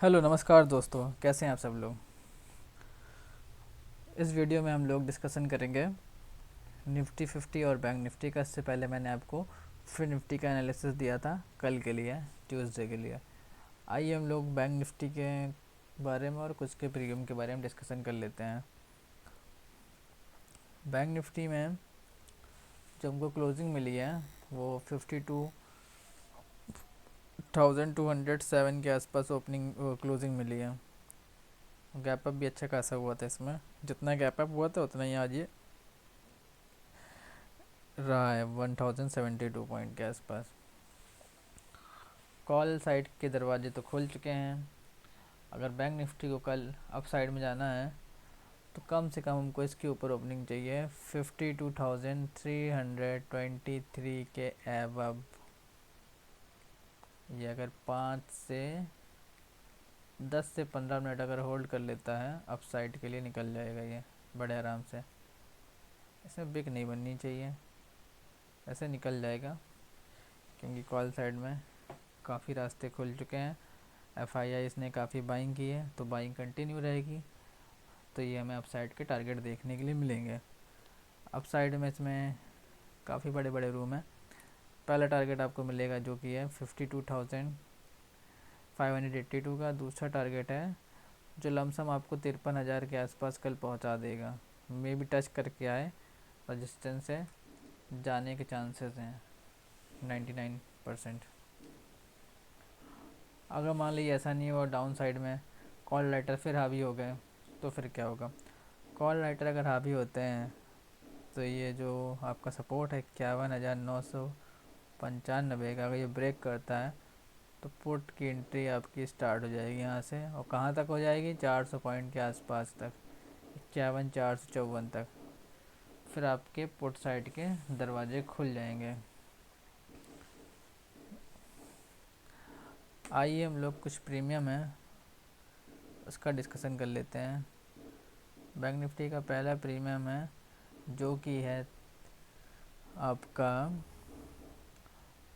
Hello नमस्कार दोस्तों, कैसे हैं आप सब लोग। इस वीडियो में हम लोग डिस्कशन करेंगे निफ्टी 50 और बैंक निफ्टी का। इससे पहले मैंने आपको फिर निफ्टी का एनालिसिस दिया था कल के लिए, ट्यूसडे के लिए। आइए हम लोग बैंक निफ्टी के बारे में और कुछ के प्रीमियम के बारे में डिस्कशन कर लेते हैं। बैंक निफ्टी में जो हमको क्लोजिंग मिली है वो 52,207 के आसपास ओपनिंग क्लोजिंग मिली है। गैप अप भी अच्छा खासा हुआ था इसमें, जितना गैप अप हुआ था उतना ही आज ये रहा है 1072 पॉइंट के आसपास। कॉल साइड के दरवाजे तो खुल चुके हैं। अगर बैंक निफ्टी को कल अप साइड में जाना है तो कम से कम हमको इसके ऊपर ओपनिंग चाहिए 52,323 के एवब। ये अगर 10 से 15 मिनट अगर होल्ड कर लेता है अप साइड के लिए निकल जाएगा ये बड़े आराम से। इसमें बिग नहीं बननी चाहिए, ऐसे निकल जाएगा क्योंकि कॉल साइड में काफ़ी रास्ते खुल चुके हैं। एफआईआई इसने काफ़ी बाइंग की है तो बाइंग कंटिन्यू रहेगी, तो ये हमें अपसाइड के टारगेट देखने के लिए मिलेंगे। अपसाइड में इसमें काफ़ी बड़े बड़े रूम है। पहला टारगेट आपको मिलेगा जो कि है 52,582 का। दूसरा टारगेट है जो लमसम आपको 53,000 के आसपास कल पहुंचा देगा। मे भी टच करके आए, रजिस्टेंस से जाने के चांसेस हैं 99%। अगर मान लीजिए ऐसा नहीं हुआ, डाउन साइड में कॉल राइटर फिर हावी हो गए तो फिर क्या होगा। कॉल राइटर अगर हावी होते हैं तो ये जो आपका सपोर्ट है 51,995 का, अगर ये ब्रेक करता है तो पुट की एंट्री आपकी स्टार्ट हो जाएगी यहाँ से। और कहाँ तक हो जाएगी, 400 पॉइंट के आसपास तक, 51,454 तक। फिर आपके पुट साइड के दरवाजे खुल जाएंगे। आइए हम लोग कुछ प्रीमियम है उसका डिस्कशन कर लेते हैं। बैंक निफ्टी का पहला प्रीमियम है जो कि है आपका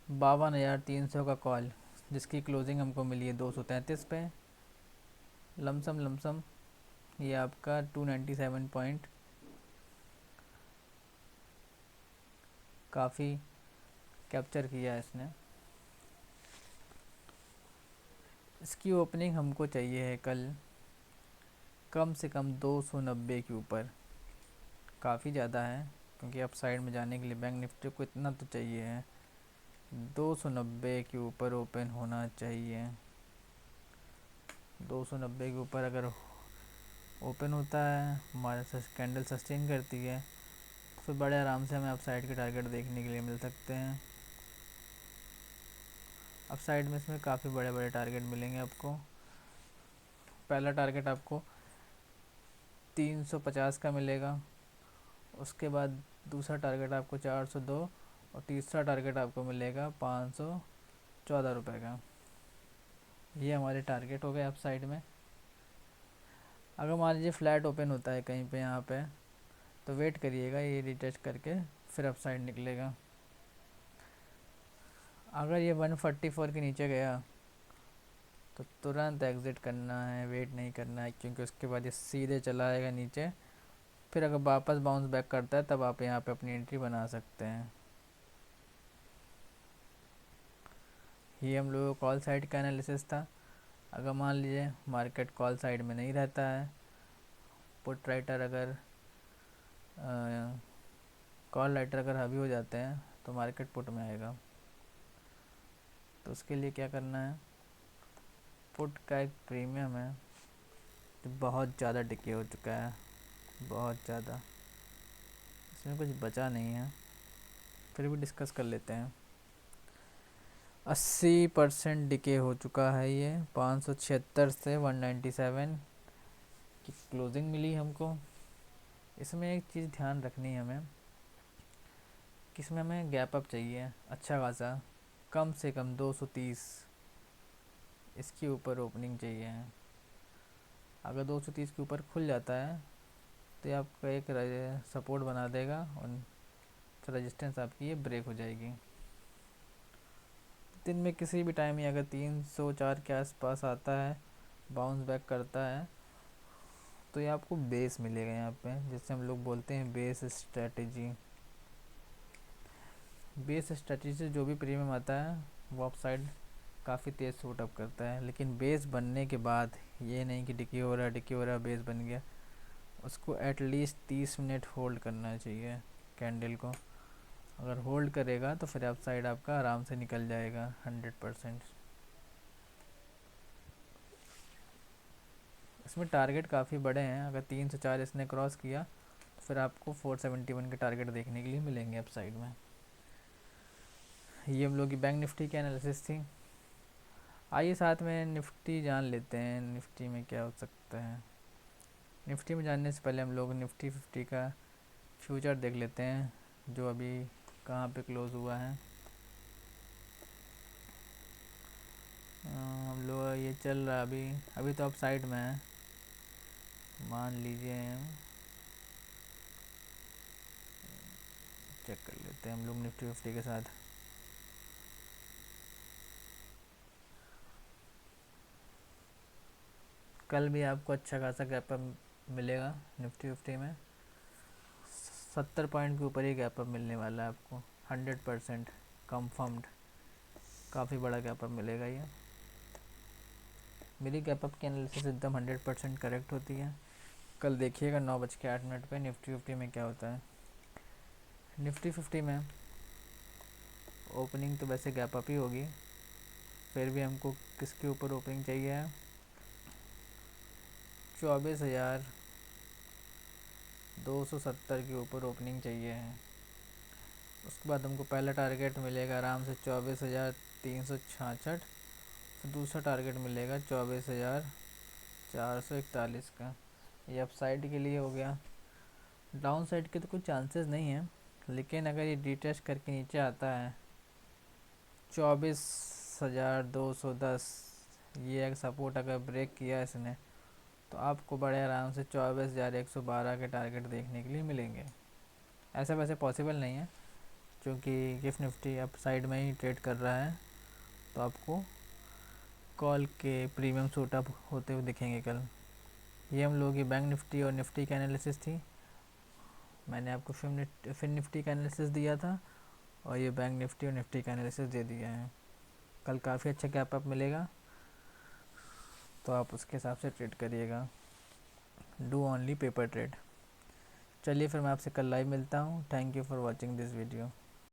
52,300 का कॉल, जिसकी क्लोजिंग हमको मिली है 233 पे। लमसम ये आपका 297 पॉइंट काफ़ी कैप्चर किया है इसने। इसकी ओपनिंग हमको चाहिए है कल कम से कम 290 के ऊपर। काफ़ी ज़्यादा है क्योंकि अप साइड में जाने के लिए बैंक निफ्टी को इतना तो चाहिए है, 290 के ऊपर ओपन होना चाहिए। 290 के ऊपर अगर ओपन होता है, हमारे कैंडल सस्टेन करती है, फिर बड़े आराम से हमें अप साइड के टारगेट देखने के लिए मिल सकते हैं। अप साइड में इसमें काफ़ी बड़े बड़े टारगेट मिलेंगे आपको। पहला टारगेट आपको 350 का मिलेगा, उसके बाद दूसरा टारगेट आपको 402 और तीसरा टारगेट आपको मिलेगा 514 रुपये का। ये हमारे टारगेट हो गए अप साइड में। अगर मान लीजिए फ्लैट ओपन होता है कहीं पे यहाँ पे, तो वेट करिएगा, ये रिटच करके फिर अप साइड निकलेगा। अगर ये 144 के नीचे गया तो तुरंत एग्ज़िट करना है, वेट नहीं करना है, क्योंकि उसके बाद ये सीधे चला आएगा नीचे। फिर अगर वापस बाउंस बैक करता है तब आप यहाँ पे अपनी एंट्री बना सकते हैं। ये हम लोगों को कॉल साइड का एनालिसिस था। अगर मान लीजिए मार्केट कॉल साइड में नहीं रहता है, पुट राइटर अगर कॉल राइटर अगर हावी हो जाते हैं तो मार्केट पुट में आएगा। तो उसके लिए क्या करना है, पुट का एक प्रीमियम है जो बहुत ज़्यादा डिके हो चुका है, बहुत ज़्यादा, इसमें कुछ बचा नहीं है, फिर भी डिस्कस कर लेते हैं। 80% डिके हो चुका है ये। 576 से 197 की क्लोजिंग मिली हमको। इसमें एक चीज़ ध्यान रखनी है हमें कि इसमें हमें गैप अप चाहिए अच्छा खासा, कम से कम 230 इसके ऊपर ओपनिंग चाहिए। अगर 230 के ऊपर खुल जाता है तो ये आपका एक सपोर्ट बना देगा और रेजिस्टेंस आपकी ये ब्रेक हो जाएगी। दिन में किसी भी टाइम ही अगर 304 के आसपास आता है बाउंस बैक करता है तो ये आपको बेस मिलेगा यहाँ पे, जिससे हम लोग बोलते हैं बेस स्ट्रेटजी। बेस स्ट्रेटजी से जो भी प्रीमियम आता है वो अप साइड काफ़ी तेज़ शूट अप करता है, लेकिन बेस बनने के बाद ये नहीं कि डिकी हो रहा बेस बन गया, उसको एटलीस्ट 30 मिनट होल्ड करना चाहिए कैंडल को। अगर होल्ड करेगा तो फिर अप साइड आपका आराम से निकल जाएगा 100%। इसमें टारगेट काफ़ी बड़े हैं, अगर 3 से 4 इसने क्रॉस किया तो फिर आपको 471 के टारगेट देखने के लिए मिलेंगे अप साइड में। ये हम लोग की बैंक निफ्टी की एनालिसिस थी। आइए साथ में निफ्टी जान लेते हैं, निफ्टी में क्या हो सकता है। निफ्टी में जानने से पहले हम लोग निफ्टी 50 का फ्यूचर देख लेते हैं, जो अभी कहाँ पे क्लोज़ हुआ है। हम लोग ये चल रहा अभी अभी तो अप साइड में है, मान लीजिए। चेक कर लेते हैं हम लोग निफ्टी 50 के साथ। कल भी आपको अच्छा खासा गैप अप मिलेगा निफ्टी 50 में, 70 पॉइंट के ऊपर ही गैप अप मिलने वाला है आपको, 100% कंफर्म्ड। काफ़ी बड़ा गैप अप मिलेगा ये। मेरी गैप अप की एनालिसिस एकदम 100% करेक्ट होती है। कल देखिएगा 9:08 पे निफ्टी 50 में क्या होता है। निफ्टी 50 में ओपनिंग तो वैसे गैप अप ही होगी, फिर भी हमको किसके ऊपर ओपनिंग चाहिए है, 24,270 के ऊपर ओपनिंग चाहिए है। उसके बाद हमको पहला टारगेट मिलेगा आराम से 24,366, फिर दूसरा टारगेट मिलेगा 24,441 का। ये अप साइड के लिए हो गया। डाउन साइड के तो कुछ चांसेस नहीं है, लेकिन अगर ये डिटेस्ट करके नीचे आता है 24,210, ये एक सपोर्ट अगर ब्रेक किया इसने तो आपको बड़े आराम से 24,112 के टारगेट देखने के लिए मिलेंगे। ऐसा वैसे पॉसिबल नहीं है, क्योंकि गिफ्ट निफ्टी अप साइड में ही ट्रेड कर रहा है, तो आपको कॉल के प्रीमियम शूट अप होते हुए दिखेंगे कल। ये हम लोगों की बैंक निफ्टी और निफ्टी की एनालिसिस थी। मैंने आपको फिर निफ्टी का एनालिसिस दिया था, और ये बैंक निफ्टी और निफ्टी का एनालिसिस दे दिया है। कल काफ़ी अच्छा गैप अप मिलेगा, तो आप उसके हिसाब से ट्रेड करिएगा। Do only paper trade. चलिए फिर मैं आपसे कल लाइव मिलता हूँ। Thank you for watching this video.